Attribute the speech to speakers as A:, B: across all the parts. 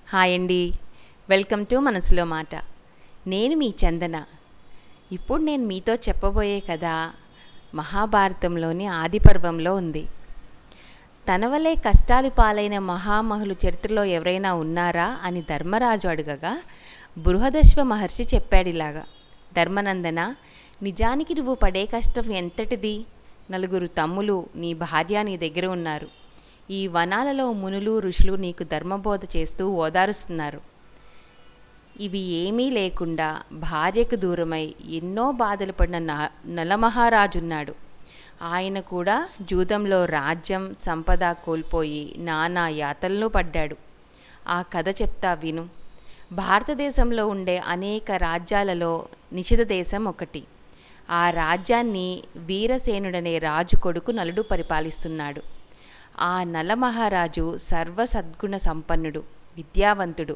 A: Hi అండి. Welcome to మనసులో మాట. నేను మీ చందన. ఇప్పుడు నేను మీతో చెప్పబోయే కథ మహాభారతంలోని ఆది పర్వంలో ఉంది. తన వలె కష్టాలు పాలైన మహామహులు చరిత్రలో ఎవరైనా ఉన్నారా అని ధర్మరాజు అడగగా బృహదశ్వ మహర్షి చెప్పాడిలాగా, ధర్మనందన, నిజానికి నువ్వు పడే కష్టం ఎంతటిది? నలుగురు తమ్ములు, నీ భార్య నీ దగ్గర ఉన్నారు. ఈ వనాలలో మునులు ఋషులు నీకు ధర్మబోధ చేస్తూ ఓదారుస్తున్నారు. ఇవి ఏమీ లేకుండా భార్యకు దూరమై ఎన్నో బాధలు పడిన నలమహారాజున్నాడు. ఆయన కూడా జూదంలో రాజ్యం సంపద కోల్పోయి నానా యాతనలు పడ్డాడు. ఆ కథ చెప్తా విను. భారతదేశంలో ఉండే అనేక రాజ్యాలలో నిషిధ దేశం ఒకటి. ఆ రాజ్యాన్ని వీరసేనుడనే రాజు కొడుకు నలుడు పరిపాలిస్తున్నాడు. ఆ నలమహారాజు సర్వసద్గుణ సంపన్నుడు, విద్యావంతుడు,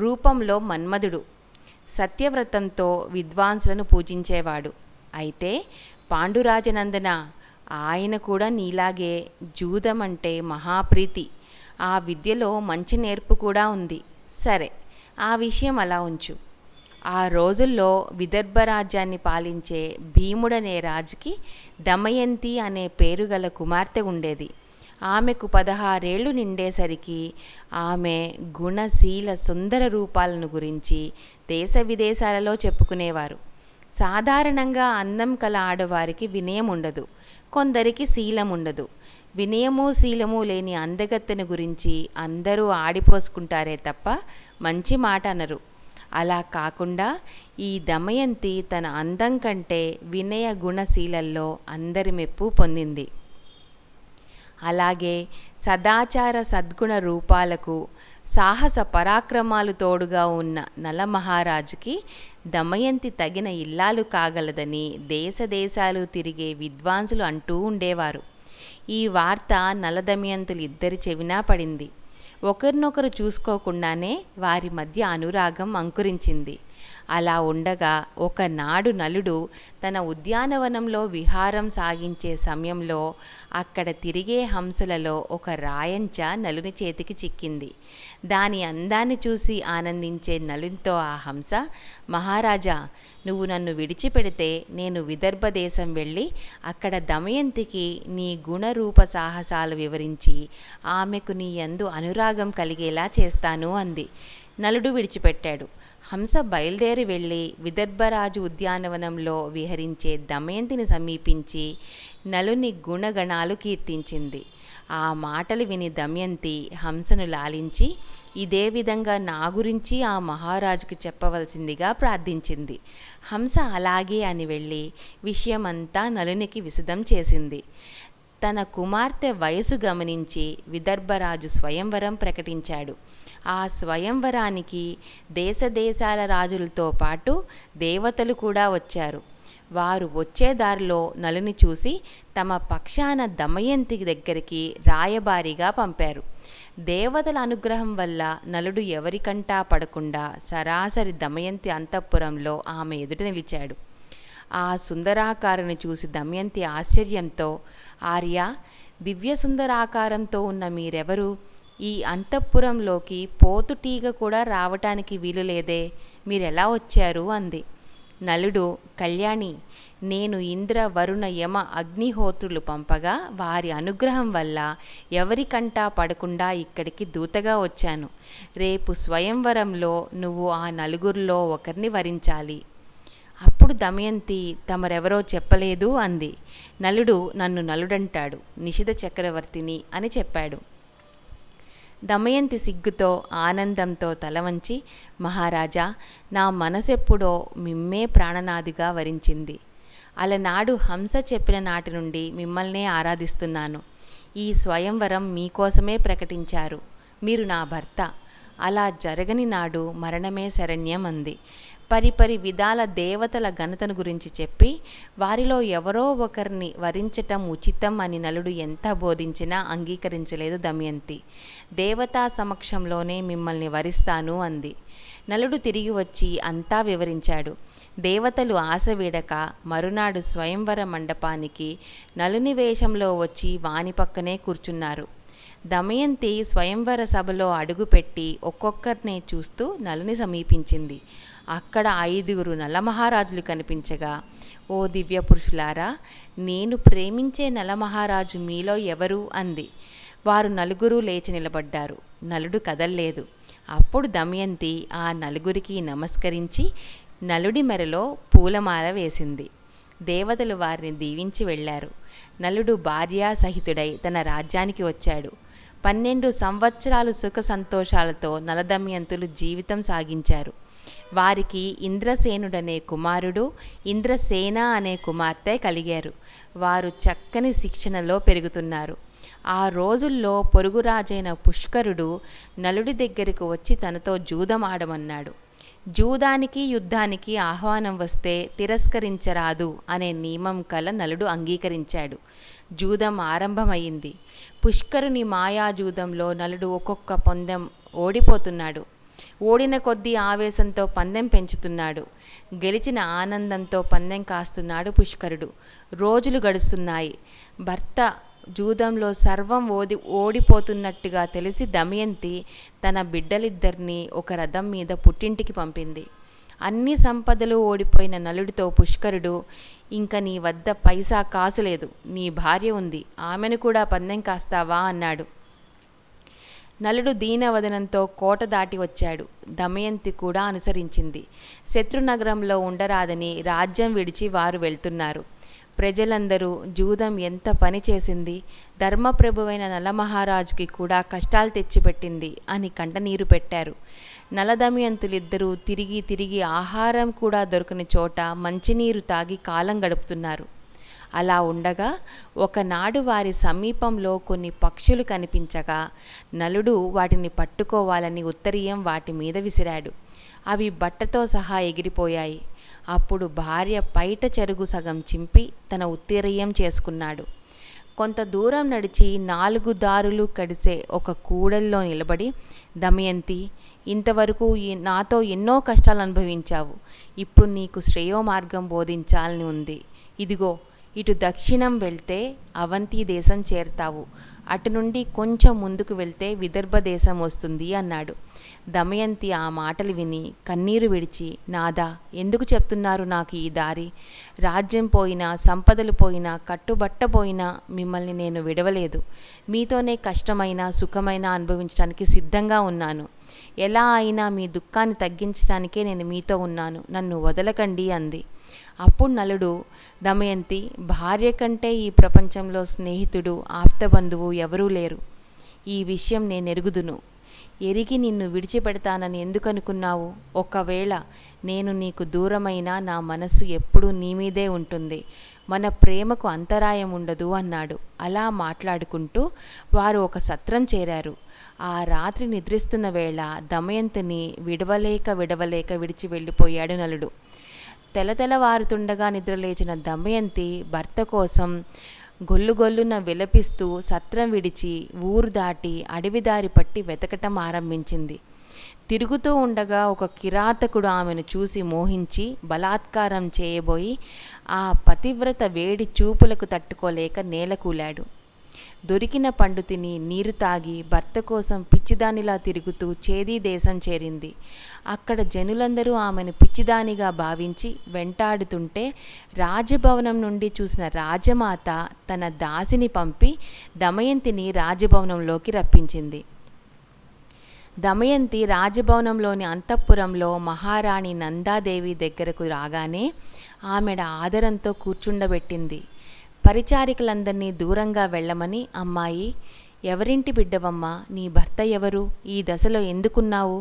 A: రూపంలో మన్మధుడు, సత్యవ్రతంతో విద్వాంసులను పూజించేవాడు. అయితే పాండురాజనందన, ఆయన కూడా నీలాగే జూదం అంటే మహాప్రీతి. ఆ విద్యలో మంచి నేర్పు కూడా ఉంది. సరే, ఆ విషయం అలా ఉంచు. ఆ రోజుల్లో విదర్భ రాజ్యాన్ని పాలించే భీముడనే రాజుకి దమయంతి అనే పేరుగల కుమార్తె ఉండేది. ఆమెకు 16 నిండేసరికి ఆమె గుణశీల సుందర రూపాలను గురించి దేశ విదేశాలలో చెప్పుకునేవారు. సాధారణంగా అందం కల ఆడవారికి వినయం ఉండదు, కొందరికి శీలం ఉండదు. వినయము శీలము లేని అందగత్తెను గురించి అందరూ ఆడిపోసుకుంటారే తప్ప మంచి మాట అనరు. అలా కాకుండా ఈ దమయంతి తన అందం కంటే వినయ గుణశీలల్లో అందరి మెప్పు పొందింది. అలాగే సదాచార సద్గుణ రూపాలకు సాహస పరాక్రమాలు తోడుగా ఉన్న నలమహారాజుకి దమయంతి తగిన ఇల్లాలు కాగలదని దేశ దేశాలు తిరిగే విద్వాంసులు అంటూ ఉండేవారు. ఈ వార్త నలదమయంతులు ఇద్దరి చెవినా పడింది. ఒకరినొకరు చూసుకోకుండానే వారి మధ్య అనురాగం అంకురించింది. అలా ఉండగా ఒకనాడు నలుడు తన ఉద్యానవనంలో విహారం సాగించే సమయంలో అక్కడ తిరిగే హంసలలో ఒక రాయంచ నలుని చేతికి చిక్కింది. దాని అందాన్ని చూసి ఆనందించే నలునితో ఆ హంస, మహారాజా, నువ్వు నన్ను విడిచిపెడితే నేను విదర్భ దేశం వెళ్ళి అక్కడ దమయంతికి నీ గుణరూప సాహసాలు వివరించి ఆమెకు నీ యందు అనురాగం కలిగేలా చేస్తాను అంది. నలుడు విడిచిపెట్టాడు. హంస బయలుదేరి వెళ్ళి విదర్భరాజు ఉద్యానవనంలో విహరించే దమయంతిని సమీపించి నలుని గుణగణాలు కీర్తించింది. ఆ మాటలు విని దమయంతి హంసను లాలించి ఇదే విధంగా నా గురించి ఆ మహారాజుకు చెప్పవలసిందిగా ప్రార్థించింది. హంస అలాగే అని వెళ్ళి విషయమంతా నలునికి విశదం చేసింది. తన కుమార్తె వయసు గమనించి విదర్భరాజు స్వయంవరం ప్రకటించాడు. ఆ స్వయంవరానికి దేశ దేశాల రాజులతో పాటు దేవతలు కూడా వచ్చారు. వారు వచ్చే దారిలో నలుని చూసి తమ పక్షాన దమయంతి దగ్గరికి రాయబారిగా పంపారు. దేవతల అనుగ్రహం వల్ల నలుడు ఎవరికంటా పడకుండా సరాసరి దమయంతి అంతఃపురంలో ఆమె ఎదుట నిలిచాడు. ఆ సుందరాకారుని చూసి దమయంతి ఆశ్చర్యంతో, ఆర్య, దివ్య సుందరాకారంతో ఉన్న మీరెవరు? ఈ అంతఃపురంలోకి పోతుటీగ కూడా రావటానికి వీలు లేదే, మీరెలా వచ్చారు అంది. నలుడు, కళ్యాణి, నేను ఇంద్ర వరుణ యమ అగ్నిహోత్రులు పంపగా వారి అనుగ్రహం వల్ల ఎవరికంటా పడకుండా ఇక్కడికి దూతగా వచ్చాను. రేపు స్వయంవరంలో నువ్వు ఆ నలుగురిలో ఒకరిని వరించాలి. అప్పుడు దమయంతి, తమరెవరో చెప్పలేదు అంది. నలుడు, నన్ను నలుడంటాడు, నిషిధ చక్రవర్తిని అని చెప్పాడు. దమయంతి సిగ్గుతో ఆనందంతో తలవంచి, మహారాజా, నా మనసెప్పుడో మిమ్మే ప్రాణనాదిగా వరించింది. అలనాడు హంస చెప్పిన నాటి నుండి మిమ్మల్నే ఆరాధిస్తున్నాను. ఈ స్వయంవరం మీకోసమే ప్రకటించారు. మీరు నా భర్త. అలా జరగని నాడు మరణమే శరణ్యం అంది. పరిపరి విధాల దేవతల ఘనతను గురించి చెప్పి వారిలో ఎవరో ఒకరిని వరించటం ఉచితం అని నలుడు ఎంత బోధించినా అంగీకరించలేదు దమయంతి. దేవతా సమక్షంలోనే మిమ్మల్ని వరిస్తాను అంది. నలుడు తిరిగి వచ్చి అంతా వివరించాడు. దేవతలు ఆశ వీడక మరునాడు స్వయంవర మండపానికి నలుని వేషంలో వచ్చి వాని పక్కనే కూర్చున్నారు. దమయంతి స్వయంవర సభలో అడుగుపెట్టి ఒక్కొక్కరినే చూస్తూ నలుని సమీపించింది. అక్కడ 5 నలమహారాజులు కనిపించగా, ఓ దివ్య పురుషులారా, నేను ప్రేమించే నలమహారాజు మీలో ఎవరు అంది. వారు 4 లేచి నిలబడ్డారు. నలుడు కదల్లేదు. అప్పుడు దమయంతి ఆ 4కి నమస్కరించి నలుడి మెడలో పూలమాల వేసింది. దేవతలు వారిని దీవించి వెళ్లారు. నలుడు భార్యాసహితుడై తన రాజ్యానికి వచ్చాడు. 12 సంవత్సరాలు సుఖ సంతోషాలతో నలదమయంతులు జీవితం సాగించారు. వారికి ఇంద్రసేనుడనే కుమారుడు, ఇంద్రసేన అనే కుమార్తె కలిగారు. వారు చక్కని శిక్షణలో పెరుగుతున్నారు. ఆ రోజుల్లో పొరుగురాజైన పుష్కరుడు నలుడి దగ్గరకు వచ్చి తనతో జూదమాడమన్నాడు. జూదానికి యుద్ధానికి ఆహ్వానం వస్తే తిరస్కరించరాదు అనే నియమం కల నలుడు అంగీకరించాడు. జూదం ఆరంభమైంది. పుష్కరుని మాయాజూదంలో నలుడు ఒక్కొక్క పందెం ఓడిపోతున్నాడు. ఓడిన కొద్దీ ఆవేశంతో పందెం పెంచుతున్నాడు. గెలిచిన ఆనందంతో పందెం కాస్తున్నాడు పుష్కరుడు. రోజులు గడుస్తున్నాయి. భర్త జూదంలో సర్వం ఓడిపోతున్నట్టుగా తెలిసి దమయంతి తన బిడ్డలిద్దరినీ ఒక రథం మీద పుట్టింటికి పంపింది. అన్ని సంపదలు ఓడిపోయిన నలుడితో పుష్కరుడు, ఇంక నీ వద్ద పైసా కాసులేదు, నీ భార్య ఉంది, ఆమెను కూడా పందెం కాస్తావా అన్నాడు. నలుడు దీనవదనంతో కోట దాటి వచ్చాడు. దమయంతి కూడా అనుసరించింది. శత్రునగరంలో ఉండరాదని రాజ్యం విడిచి వారు వెళ్తున్నారు. ప్రజలందరూ జూదం ఎంత పని చేసింది, ధర్మప్రభువైన నలమహారాజుకి కూడా కష్టాలు తెచ్చిపెట్టింది అని కంటనీరు పెట్టారు. నలదమయంతులిద్దరూ తిరిగి తిరిగి ఆహారం కూడా దొరకని చోట మంచినీరు తాగి కాలం గడుపుతున్నారు. అలా ఉండగా ఒకనాడు వారి సమీపంలో కొన్ని పక్షులు కనిపించగా నలుడు వాటిని పట్టుకోవాలని ఉత్తరీయం వాటి మీద విసిరాడు. అవి బట్టతో సహా ఎగిరిపోయాయి. అప్పుడు భార్య పైట చెరుగు సగం చింపి తన ఉత్తరీయం చేసుకున్నాడు. కొంత దూరం నడిచి 4 దారులు కడిసే ఒక కూడల్లో నిలబడి, దమయంతి, ఇంతవరకు నాతో ఎన్నో కష్టాలు అనుభవించావు. ఇప్పుడు నీకు శ్రేయో మార్గం బోధించాలని ఉంది. ఇదిగో, ఇటు దక్షిణం వెళ్తే అవంతి దేశం చేరతావు. అటు నుండి కొంచెం ముందుకు వెళ్తే విదర్భ దేశం వస్తుంది అన్నాడు. దమయంతి ఆ మాటలు విని కన్నీరు విడిచి, నాదా, ఎందుకు చెప్తున్నారు నాకు ఈ దారి? రాజ్యం పోయినా, సంపదలు పోయినా, కట్టుబట్ట పోయినా మిమ్మల్ని నేను విడవలేదు. మీతోనే కష్టమైనా సుఖమైనా అనుభవించడానికి సిద్ధంగా ఉన్నాను. ఎలా అయినా మీ దుఃఖాన్ని తగ్గించడానికే నేను మీతో ఉన్నాను. నన్ను వదలకండి అంది. అప్పుడు నలుడు, దమయంతి, భార్య కంటే ఈ ప్రపంచంలో స్నేహితుడు, ఆప్తబంధువు ఎవరూ లేరు. ఈ విషయం నేనెరుగుదును. ఎరిగి నిన్ను విడిచిపెడతానని ఎందుకనుకున్నావు? ఒకవేళ నేను నీకు దూరమైనా నా మనస్సు ఎప్పుడూ నీ మీదే ఉంటుంది. మన ప్రేమకు అంతరాయం ఉండదు అన్నాడు. అలా మాట్లాడుకుంటూ వారు ఒక సత్రం చేరారు. ఆ రాత్రి నిద్రిస్తున్న వేళ దమయంతిని విడవలేక విడిచి వెళ్ళిపోయాడు నలుడు. తెలతెలవారుతుండగా నిద్రలేచిన దమయంతి భర్త కోసం గొల్లుగొల్లున విలపిస్తూ సత్రం విడిచి ఊరు దాటి అడవిదారి పట్టి వెతకటం ఆరంభించింది. తిరుగుతూ ఉండగా ఒక కిరాతకుడు ఆమెను చూసి మోహించి బలాత్కారం చేయబోయి ఆ పతివ్రత వేడి చూపులకు తట్టుకోలేక నేలకూలాడు. దొరికిన పండు తిని నీరు తాగి భర్త కోసం పిచ్చిదానిలా తిరుగుతూ చేదీ దేశం చేరింది. అక్కడ జనులందరూ ఆమెను పిచ్చిదానిగా భావించి వెంటాడుతుంటే రాజభవనం నుండి చూసిన రాజమాత తన దాసిని పంపి దమయంతిని రాజభవనంలోకి రప్పించింది. దమయంతి రాజభవనంలోని అంతఃపురంలో మహారాణి నందాదేవి దగ్గరకు రాగానే ఆమెడ ఆదరంతో కూర్చుండబెట్టింది. పరిచారికలందరినీ దూరంగా వెళ్ళమని, అమ్మాయి, ఎవరింటి బిడ్డవమ్మా? నీ భర్త ఎవరు? ఈ దశలో ఎందుకున్నావు?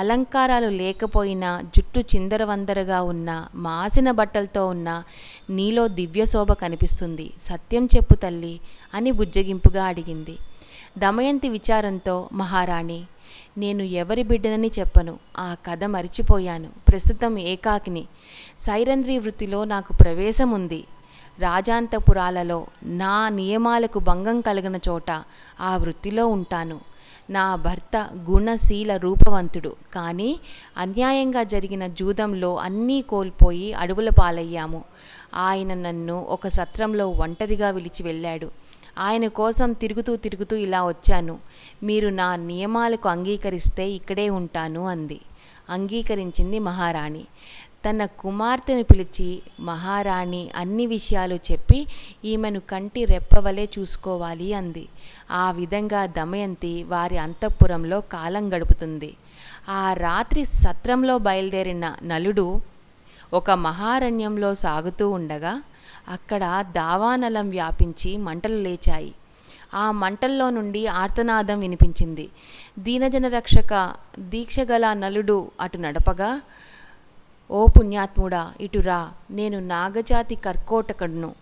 A: అలంకారాలు లేకపోయినా జుట్టు చిందరవందరగా ఉన్న, మాసిన బట్టలతో ఉన్న నీలో దివ్యశోభ కనిపిస్తుంది. సత్యం చెప్పు తల్లి అని బుజ్జగింపుగా అడిగింది. దమయంతి విచారంతో, మహారాణి, నేను ఎవరి బిడ్డనని చెప్పను. ఆ కథ మరిచిపోయాను. ప్రస్తుతం ఏకాకిని. సైరంధ్రీ వృత్తిలో నాకు ప్రవేశం ఉంది. రాజాంతపురాలలో నా నియమాలకు భంగం కలిగిన చోట ఆ వృత్తిలో ఉంటాను. నా భర్త గుణశీల రూపవంతుడు. కానీ అన్యాయంగా జరిగిన జూదంలో అన్నీ కోల్పోయి అడవుల పాలయ్యాము. ఆయన నన్ను ఒక సత్రంలో ఒంటరిగా విలిచి వెళ్ళాడు. ఆయన కోసం తిరుగుతూ తిరుగుతూ ఇలా వచ్చాను. మీరు నా నియమాలకు అంగీకరిస్తే ఇక్కడే ఉంటాను అంది. అంగీకరించింది మహారాణి. తన కుమార్తెను పిలిచి మహారాణి అన్ని విషయాలు చెప్పి ఈమెను కంటి రెప్పవలే చూసుకోవాలి అంది. ఆ విధంగా దమయంతి వారి అంతఃపురంలో కాలం గడుపుతుంది. ఆ రాత్రి సత్రంలో బయలుదేరిన నలుడు ఒక మహారణ్యంలో సాగుతూ ఉండగా అక్కడ దావానలం వ్యాపించి మంటలు లేచాయి. ఆ మంటల్లో నుండి ఆర్తనాదం వినిపించింది. దీనజన రక్షక దీక్షగల నలుడు అటు నడపగా, ఓ పుణ్యాత్ముడా, ఇటురా, నేను నాగజాతి కర్కోటకుడును.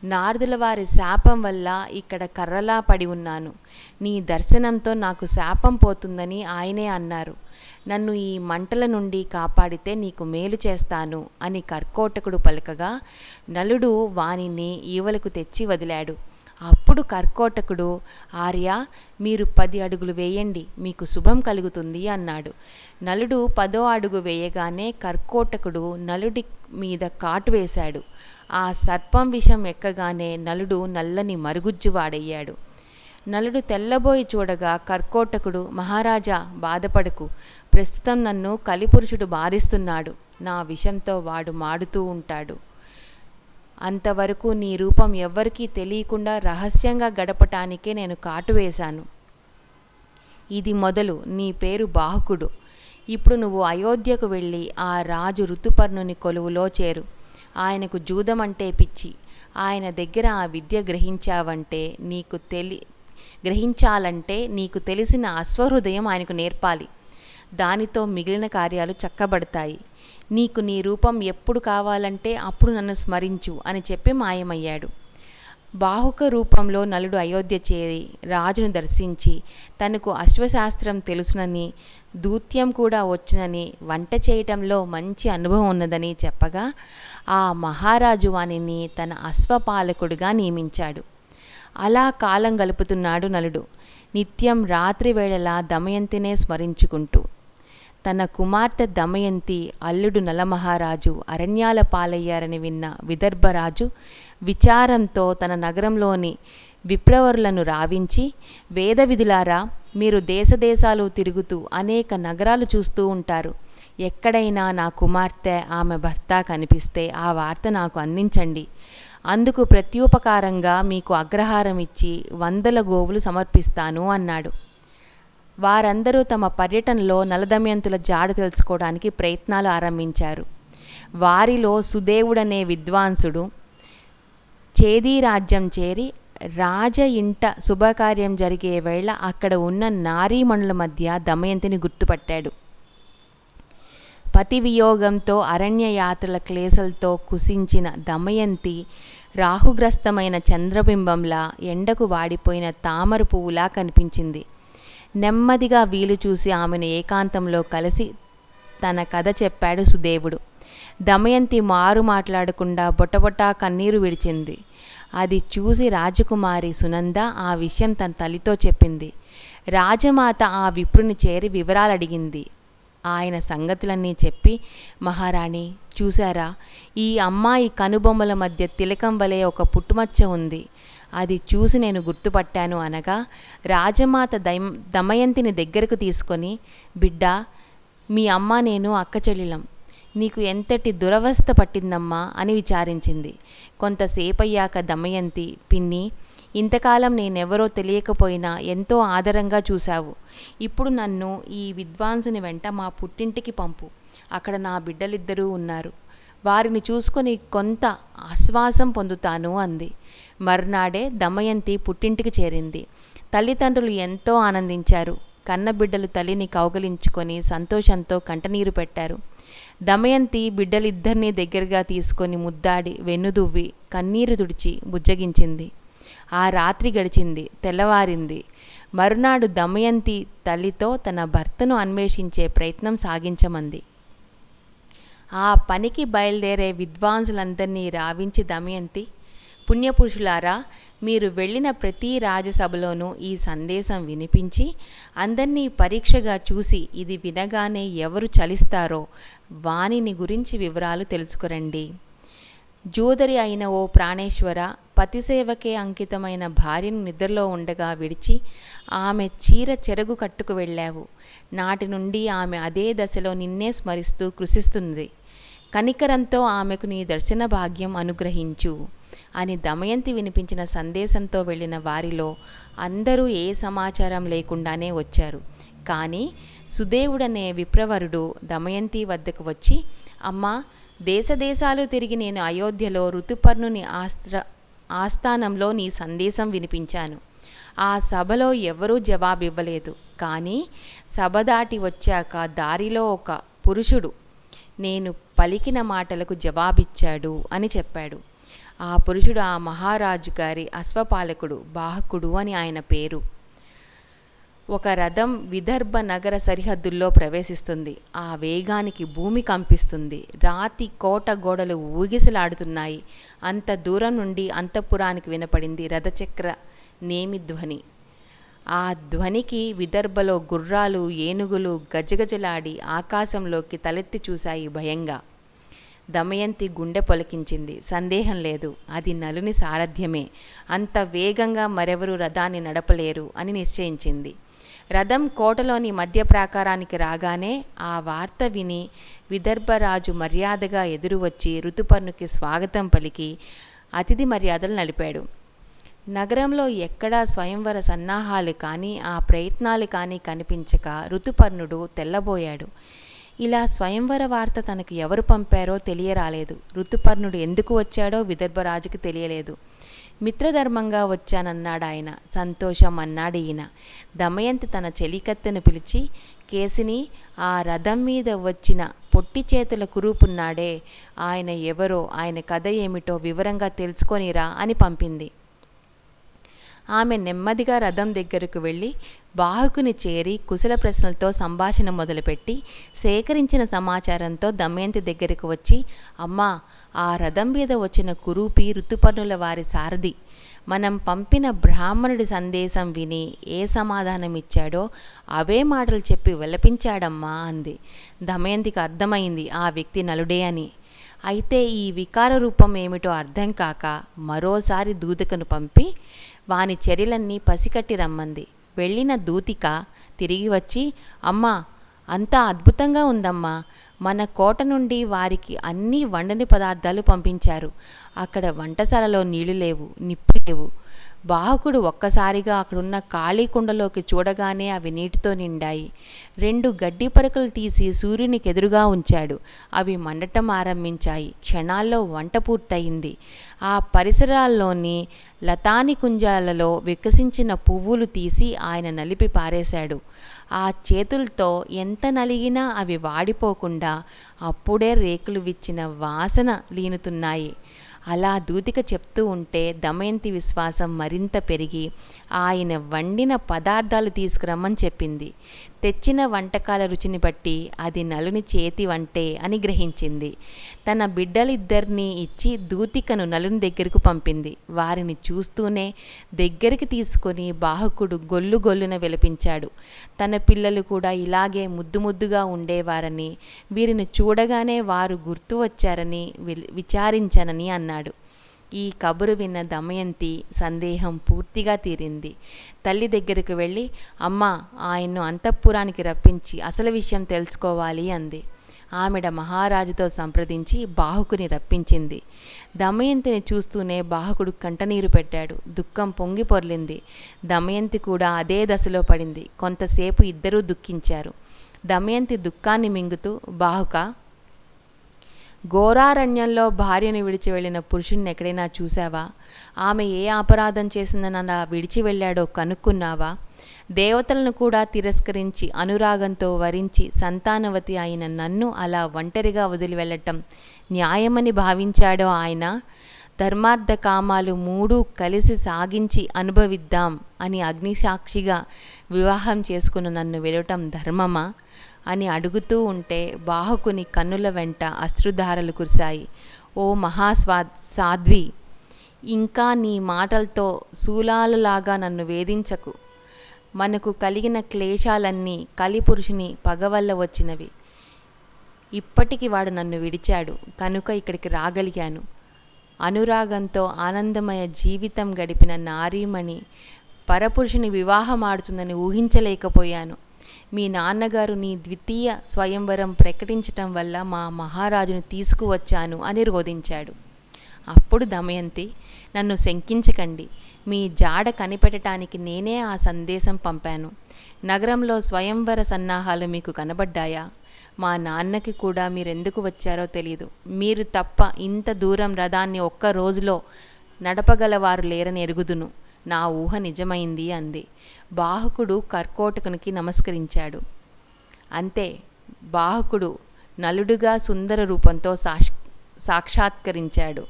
A: నారదుల వారి శాపం వల్ల ఇక్కడ కర్రలా పడి ఉన్నాను. నీ దర్శనంతో నాకు శాపం పోతుందని ఆయనే అన్నారు. నన్ను ఈ మంటల నుండి కాపాడితే నీకు మేలు చేస్తాను అని కర్కోటకుడు పలకగా నలుడు వానిని ఈవలకు తెచ్చి వదిలాడు. అప్పుడు కర్కోటకుడు, ఆర్య, మీరు 10 అడుగులు వేయండి, మీకు శుభం కలుగుతుంది అన్నాడు. నలుడు 10వ అడుగు వేయగానే కర్కోటకుడు నలుడి మీద కాటు వేశాడు. ఆ సర్పం విషం ఎక్కగానే నలుడు నల్లని మరుగుజ్జువాడయ్యాడు. నలుడు తెల్లబోయి చూడగా కర్కోటకుడు, మహారాజా, బాధపడకు, ప్రస్తుతం నన్ను కలిపురుషుడు బాధిస్తున్నాడు. నా విషంతో వాడు మాడుతూ ఉంటాడు. అంతవరకు నీ రూపం ఎవ్వరికీ తెలియకుండా రహస్యంగా గడపటానికే నేను కాటు వేశాను. ఇది మొదలు. నీ పేరు బాహుకుడు. ఇప్పుడు నువ్వు అయోధ్యకు వెళ్ళి ఆ రాజు ఋతుపర్ణుని కొలువులో చేరు. ఆయనకు జూదమంటే పిచ్చి. ఆయన దగ్గర ఆ విద్య గ్రహించాలంటే నీకు తెలిసిన అశ్వహృదయం ఆయనకు నేర్పాలి. దానితో మిగిలిన కార్యాలు చక్కబడతాయి. నీకు నీ రూపం ఎప్పుడు కావాలంటే అప్పుడు నన్ను స్మరించు అని చెప్పి మాయమయ్యాడు. బాహుక రూపంలో నలుడు అయోధ్య చేరి రాజును దర్శించి తనకు అశ్వశాస్త్రం తెలుసునని, దూత్యం కూడా వచ్చునని, వంట చేయటంలో మంచి అనుభవం ఉన్నదని చెప్పగా ఆ మహారాజు వానిని తన అశ్వపాలకుడిగా నియమించాడు. అలా కాలం గలుపుతున్నాడు నలుడు, నిత్యం రాత్రి వేళలా దమయంతినే స్మరించుకుంటూ. తన కుమార్తె దమయంతి అల్లుడు నలమహారాజు అరణ్యాల పాలయ్యారని విన్న విదర్భరాజు విచారంతో తన నగరంలోని విప్రవరులను రావించి, వేదవిధులారా, మీరు దేశదేశాలు తిరుగుతూ అనేక నగరాలు చూస్తూ ఉంటారు. ఎక్కడైనా నా కుమార్తె, ఆమె భర్త కనిపిస్తే ఆ వార్త నాకు అందించండి. అందుకు ప్రత్యుపకారంగా మీకు అగ్రహారం ఇచ్చి 100 గోవులు సమర్పిస్తాను అన్నాడు. వారందరూ తమ పర్యటనలో నలదమయంతుల జాడ తెలుసుకోవడానికి ప్రయత్నాలు ఆరంభించారు. వారిలో సుదేవుడనే విద్వాంసుడు చేదీ రాజ్యం చేరి రాజ ఇంట శుభకార్యం జరిగే వేళ అక్కడ ఉన్న నారీమణుల మధ్య దమయంతిని గుర్తుపట్టాడు. పతి వియోగంతో అరణ్యయాత్రల క్లేశలతో కుసించిన దమయంతి రాహుగ్రస్తమైన చంద్రబింబంలా, ఎండకు వాడిపోయిన తామర పువ్వులా కనిపించింది. నెమ్మదిగా వీలు చూసి ఆమెను ఏకాంతంలో కలిసి తన కథ చెప్పాడు సుదేవుడు. దమయంతి మారు మాట్లాడకుండా బొటబొటా కన్నీరు విడిచింది. అది చూసి రాజకుమారి సునంద ఆ విషయం తన తల్లితో చెప్పింది. రాజమాత ఆ విప్రుని చేరి వివరాలు అడిగింది. ఆయన సంగతులన్నీ చెప్పి, మహారాణి, చూశారా, ఈ అమ్మాయి కనుబొమ్మల మధ్య తిలకం వలె ఒక పుట్టుమచ్చ ఉంది. అది చూసి నేను గుర్తుపట్టాను అనగా రాజమాత దమయంతిని దగ్గరకు తీసుకొని, బిడ్డా, మీ అమ్మ నేను అక్కచెల్లిలం. నీకు ఎంతటి దురవస్థ పట్టిందమ్మా అని విచారించింది. కొంతసేపయ్యాక దమయంతి, పిన్ని, ఇంతకాలం నేనెవరో తెలియకపోయినా ఎంతో ఆదరంగా చూశావు. ఇప్పుడు నన్ను ఈ విద్వాంసుని వెంట మా పుట్టింటికి పంపు. అక్కడ నా బిడ్డలిద్దరూ ఉన్నారు. వారిని చూసుకొని కొంత ఆశ్వాసం పొందుతాను అంది. మర్నాడే దమయంతి పుట్టింటికి చేరింది. తల్లిదండ్రులు ఎంతో ఆనందించారు. కన్నబిడ్డలు తల్లిని కౌగలించుకొని సంతోషంతో కంటనీరు పెట్టారు. దమయంతి బిడ్డలిద్దరినీ దగ్గరగా తీసుకొని ముద్దాడి వెన్నుదువ్వి కన్నీరు తుడిచి బుజ్జగించింది. ఆ రాత్రి గడిచింది. తెల్లవారింది. మరునాడు దమయంతి తల్లితో తన భర్తను అన్వేషించే ప్రయత్నం సాగించమంది. ఆ పనికి బయలుదేరే విద్వాంసులందరినీ రావించి దమయంతి, పుణ్యపురుషులారా, మీరు వెళ్ళిన ప్రతి రాజసభలోనూ ఈ సందేశం వినిపించి అందరినీ పరీక్షగా చూసి ఇది వినగానే ఎవరు చలిస్తారో వానిని గురించి వివరాలు తెలుసుకురండి. జూదరి అయిన ఓ ప్రాణేశ్వర, పతిసేవకే అంకితమైన భార్యను నిద్రలో ఉండగా విడిచి ఆమె చీర చెరగు కట్టుకు వెళ్ళావు. నాటి నుండి ఆమె అదే దశలో నిన్నే స్మరిస్తూ కృశిస్తుంది. కనికరంతో ఆమెకు నీ దర్శన భాగ్యం అనుగ్రహించు అని దమయంతి వినిపించిన సందేశంతో వెళ్ళిన వారిలో అందరూ ఏ సమాచారం లేకుండానే వచ్చారు. కానీ సుదేవుడనే విప్రవరుడు దమయంతి వద్దకు వచ్చి, అమ్మా, దేశదేశాలు తిరిగి నేను అయోధ్యలో ఋతుపర్ణుని ఆస్థానంలో నీ సందేశం వినిపించాను. ఆ సభలో ఎవరూ జవాబివ్వలేదు. కానీ సభ దాటి వచ్చాక దారిలో ఒక పురుషుడు నేను పలికిన మాటలకు జవాబిచ్చాడు అని చెప్పాడు. ఆ పురుషుడు ఆ మహారాజు గారి అశ్వపాలకుడు, బాహకుడు అని ఆయన పేరు. ఒక రథం విదర్భ నగర సరిహద్దుల్లో ప్రవేశిస్తుంది. ఆ వేగానికి భూమి కంపిస్తుంది. రాతి కోట గోడలు ఊగిసలాడుతున్నాయి. అంత దూరం నుండి అంతఃపురానికి వినపడింది రథచక్ర నేమి ధ్వని. ఆ ధ్వనికి విదర్భలో గుర్రాలు, ఏనుగులు గజగజలాడి ఆకాశంలోకి తలెత్తి చూశాయి భయంగా. దమయంతి గుండె పొలికించింది. సందేహం లేదు, అది నలుని సారథ్యమే. అంత వేగంగా మరెవరూ రథాన్ని నడపలేరు అని నిశ్చయించింది. రథం కోటలోని మధ్య ప్రాకారానికి రాగానే ఆ వార్త విని విదర్భరాజు మర్యాదగా ఎదురు వచ్చి ఋతుపర్ణుకి స్వాగతం పలికి అతిథి మర్యాదలు నడిపాడు. నగరంలో ఎక్కడా స్వయంవర సన్నాహాలు కానీ ఆ ప్రయత్నాలు కానీ కనిపించక ఋతుపర్ణుడు తెల్లబోయాడు. ఇలా స్వయంవర వార్త తనకు ఎవరు పంపారో తెలియరాలేదు. ఋతుపర్ణుడు ఎందుకు వచ్చాడో విదర్భరాజుకి తెలియలేదు. మిత్రధర్మంగా వచ్చానన్నాడాయన. సంతోషం అన్నాడు ఈయన. దమయంతి తన చెలికత్తెను పిలిచి, కేసిని, ఆ రథం మీద వచ్చిన పొట్టి చేతుల కురూపున్నాడే, ఆయన ఎవరో, ఆయన కథ ఏమిటో వివరంగా తెలుసుకొనిరా అని పంపింది. ఆమె నెమ్మదిగా రథం దగ్గరకు వెళ్ళి బాహుకుని చేరి కుశల ప్రశ్నలతో సంభాషణ మొదలుపెట్టి సేకరించిన సమాచారంతో దమయంతి దగ్గరకు వచ్చి, అమ్మా, ఆ రథం మీద వచ్చిన కురూపి ఋతుపర్ణుల వారి సారథి. మనం పంపిన బ్రాహ్మణుడి సందేశం విని ఏ సమాధానం ఇచ్చాడో అవే మాటలు చెప్పి విలపించాడమ్మా అంది. దమయంతికి అర్థమైంది ఆ వ్యక్తి నలుడే అని. అయితే ఈ వికార రూపం ఏమిటో అర్థం కాక మరోసారి దూతికను పంపి వాని చర్యలన్నీ పసికట్టి రమ్మంది. వెళ్ళిన దూతిక తిరిగి వచ్చి, అమ్మా, అంతా అద్భుతంగా ఉందమ్మా. మన కోట నుండి వారికి అన్ని వండని పదార్థాలు పంపించారు. అక్కడ వంటశాలలో నీళ్లు లేవు, నిప్పు లేవు. బాహకుడు ఒక్కసారిగా అక్కడున్న ఖాళీ కుండలోకి చూడగానే అవి నీటితో నిండాయి. 2 గడ్డి పరకలు తీసి సూర్యునికి ఎదురుగా ఉంచాడు. అవి మండటం ఆరంభించాయి. క్షణాల్లో వంట పూర్తయింది. ఆ పరిసరాల్లోని లతాని కుంజాలలో వికసించిన పువ్వులు తీసి ఆయన నలిపి పారేశాడు. ఆ చేతులతో ఎంత నలిగినా అవి వాడిపోకుండా అప్పుడే రేకులు విచ్చిన వాసన లీనుతున్నాయి. అలా దూతిక చెప్తూ ఉంటే దమయంతి విశ్వాసం మరింత పెరిగి ఆయన వండిన పదార్థాలు తీసుకురమ్మని చెప్పింది. తెచ్చిన వంటకాల రుచిని బట్టి అది నలుని చేతి వంటే అని గ్రహించింది. తన బిడ్డలిద్దరినీ ఇచ్చి దూతికను నలుని దగ్గరకు పంపింది. వారిని చూస్తూనే దగ్గరికి తీసుకొని బాహకుడు గొల్లు గొల్లున విలపించాడు. తన పిల్లలు కూడా ఇలాగే ముద్దు ముద్దుగా ఉండేవారని, వీరిని చూడగానే వారు గుర్తు వచ్చారని విచారించానని అన్నాడు. ఈ కబురు విన్న దమయంతి సందేహం పూర్తిగా తీరింది. తల్లి దగ్గరకు వెళ్ళి, అమ్మా, ఆయన్ను అంతఃపురానికి రప్పించి అసలు విషయం తెలుసుకోవాలి అంది. ఆమెడ మహారాజుతో సంప్రదించి బాహుకుని రప్పించింది. దమయంతిని చూస్తూనే బాహకుడు కంటనీరు పెట్టాడు. దుఃఖం పొంగి పొర్లింది. దమయంతి కూడా అదే దశలో పడింది. కొంతసేపు ఇద్దరూ దుఃఖించారు. దమయంతి దుఃఖాన్ని మింగుతూ, బాహుక, ఘోరారణ్యంలో భార్యను విడిచి వెళ్ళిన పురుషుణ్ణి ఎక్కడైనా చూశావా? ఆమె ఏ అపరాధం చేసిందని అలా విడిచి వెళ్ళాడో కనుక్కున్నావా? దేవతలను కూడా తిరస్కరించి అనురాగంతో వరించి సంతానవతి అయిన నన్ను అలా ఒంటరిగా వదిలి వెళ్ళటం న్యాయమని భావించాడో ఆయన? ధర్మార్థ కామాలు 3 కలిసి సాగించి అనుభవిద్దాం అని అగ్నిసాక్షిగా వివాహం చేసుకున్న నన్ను వెళ్ళటం ధర్మమా అని అడుగుతూ ఉంటే బాహకుని కన్నుల వెంట అశ్రుధారలు కురిశాయి. ఓ సాధ్వి, ఇంకా నీ మాటలతో శూలాలలాగా నన్ను వేధించకు. మనకు కలిగిన క్లేశాలన్నీ కలిపురుషుని పగవల్ల వచ్చినవి. ఇప్పటికి వాడు నన్ను విడిచాడు కనుక ఇక్కడికి రాగలిగాను. అనురాగంతో ఆనందమయ జీవితం గడిపిన నారీమణి పరపురుషుని వివాహమాడుతుందని ఊహించలేకపోయాను. మీ నాన్నగారు నీ ద్వితీయ స్వయంవరం ప్రకటించటం వల్ల మా మహారాజును తీసుకువచ్చాను అని రోదించాడు. అప్పుడు దమయంతి, నన్ను శంకించకండి, మీ జాడ కనిపెట్టడానికి నేనే ఆ సందేశం పంపాను. నగరంలో స్వయంవర సన్నాహాలు మీకు కనబడ్డాయా? మా నాన్నకి కూడా మీరెందుకు వచ్చారో తెలీదు. మీరు తప్ప ఇంత దూరం రథాన్ని ఒక్క రోజులో నడపగలవారు లేరని ఎరుగుదును. నా ఊహ నిజమైంది అంది. బాహుకుడు కర్కోటకునికి నమస్కరించాడు. అంతే, బాహుకుడు నలుడుగా సుందర రూపంతో సాక్షాత్కరించాడు.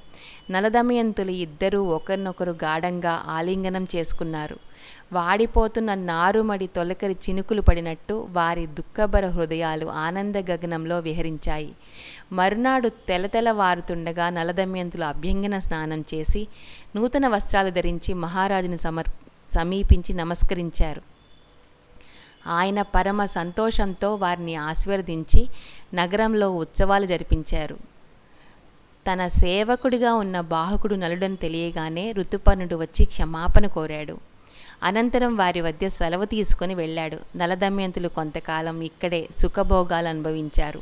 A: నలదమయంతులు ఇద్దరూ ఒకరినొకరు గాఢంగా ఆలింగనం చేసుకున్నారు. వాడిపోతున్న నారుమడి తొలకరి చినుకులు పడినట్టు వారి దుఃఖభర హృదయాలు ఆనంద గగనంలో విహరించాయి. మరునాడు తెలతెలవారుతుండగా నలదమయంతులు అభ్యంగన స్నానం చేసి నూతన వస్త్రాలు ధరించి మహారాజును సమీపించి నమస్కరించారు. ఆయన పరమ సంతోషంతో వారిని ఆశీర్వదించి నగరంలో ఉత్సవాలు జరిపించారు. తన సేవకుడిగా ఉన్న బాహుకుడు నలుడని తెలియగానే ఋతుపర్ణుడు వచ్చి క్షమాపణ కోరాడు. అనంతరం వారి వద్ద సెలవు తీసుకుని వెళ్ళాడు. నలదమయంతులు కొంతకాలం ఇక్కడే సుఖభోగాలు అనుభవించారు.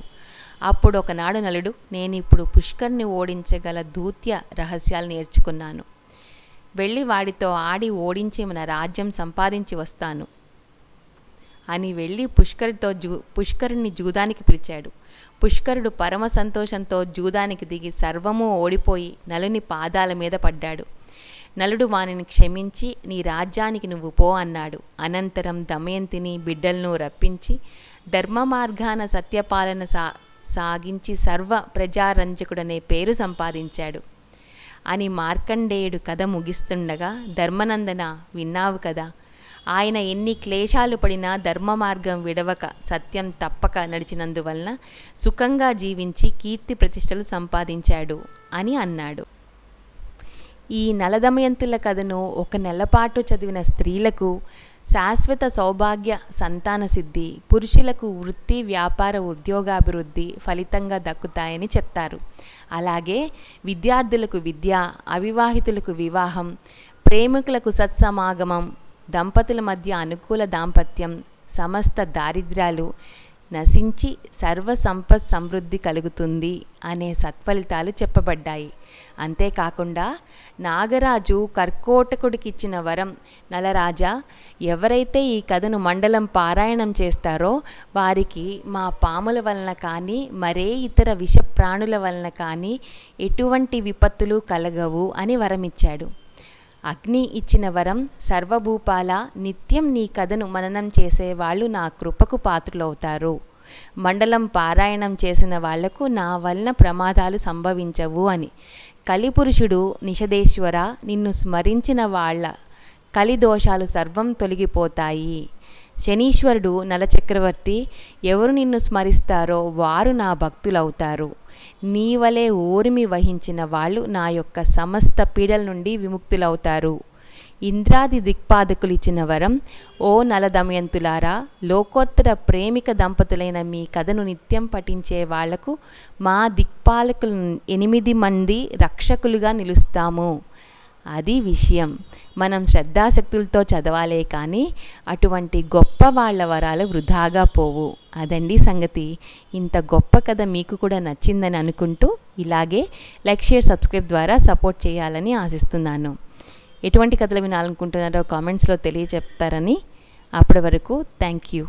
A: అప్పుడు ఒకనాడు నలుడు, నేనిప్పుడు పుష్కర్ని ఓడించగల దూత్య రహస్యాలు నేర్చుకున్నాను. వెళ్ళి వాడితో ఆడి ఓడించి మన రాజ్యం సంపాదించి వస్తాను అని వెళ్ళి పుష్కరుని జూదానికి పిలిచాడు. పుష్కరుడు పరమ సంతోషంతో జూదానికి దిగి సర్వము ఓడిపోయి నలుని పాదాల మీద పడ్డాడు. నలుడు వానిని క్షమించి నీ రాజ్యానికి నువ్వు పో అన్నాడు. అనంతరం దమయంతిని బిడ్డలను రప్పించి ధర్మ మార్గాన సత్యపాలన సాగించి సర్వ ప్రజారంజకుడనే పేరు సంపాదించాడు అని మార్కండేయుడు కథ ముగిస్తుండగా, ధర్మనందన విన్నావు కదా, ఆయన ఎన్ని క్లేశాలు పడినా ధర్మ మార్గం విడవక సత్యం తప్పక నడిచినందువలన సుఖంగా జీవించి కీర్తి ప్రతిష్టలు సంపాదించాడు అని అన్నాడు. ఈ నలదమయంతుల కథను 1 నెలపాటు చదివిన స్త్రీలకు శాశ్వత సౌభాగ్య సంతాన సిద్ధి, పురుషులకు వృత్తి వ్యాపార ఉద్యోగాభివృద్ధి ఫలితంగా దక్కుతాయని చెప్తారు. అలాగే విద్యార్థులకు విద్య, అవివాహితులకు వివాహం, ప్రేమికులకు సత్సమాగమం, దంపతుల మధ్య అనుకూల దాంపత్యం, సమస్త దారిద్ర్యాలు నశించి సర్వ సంపత్ సమృద్ధి కలుగుతుంది అనే సత్ఫలితాలు చెప్పబడ్డాయి. అంతేకాకుండా నాగరాజు కర్కోటకుడికిచ్చిన వరం, నలరాజా, ఎవరైతే ఈ కథను మండలం పారాయణం చేస్తారో వారికి మా పాముల వలన కానీ మరే ఇతర విషప్రాణుల వలన కానీ ఎటువంటి విపత్తులు కలగవు అని వరమిచ్చాడు. అగ్ని ఇచ్చిన వరం, సర్వభూపాల, నిత్యం నీ కథను మననం చేసేవాళ్ళు నా కృపకు పాత్రులవుతారు. మండలం పారాయణం చేసిన వాళ్లకు నా వలన ప్రమాదాలు సంభవించవు అని. కలిపురుషుడు నిషధేశ్వర, నిన్ను స్మరించిన వాళ్ళ కలిదోషాలు సర్వం తొలగిపోతాయి. శనీశ్వరుడు నలచక్రవర్తి, ఎవరు నిన్ను స్మరిస్తారో వారు నా భక్తులవుతారు. నీవలే ఓరిమి వహించిన వాళ్ళు నా యొక్క సమస్త పీడల నుండి విముక్తులవుతారు. ఇంద్రాది దిక్పాదకులు ఇచ్చిన వరం, ఓ నలదమయంతులారా, లోకోత్తర ప్రేమిక దంపతులైన మీ కథను నిత్యం పఠించే వాళ్లకు మా దిక్పాలకులు 8 మంది రక్షకులుగా నిలుస్తాము. అది విషయం. మనం శ్రద్ధాశక్తులతో చదవాలే కానీ అటువంటి గొప్ప వాళ్ళ వరాలు వృధాగా పోవు. అదండి సంగతి. ఇంత గొప్ప కథ మీకు కూడా నచ్చిందని అనుకుంటూ ఇలాగే లైక్, షేర్, సబ్స్క్రైబ్ ద్వారా సపోర్ట్ చేయాలని ఆశిస్తున్నాను. ఎటువంటి కథలు వినాలనుకుంటున్నారో కామెంట్స్లో తెలియచెప్తారని. అప్పటి వరకు థ్యాంక్ యూ.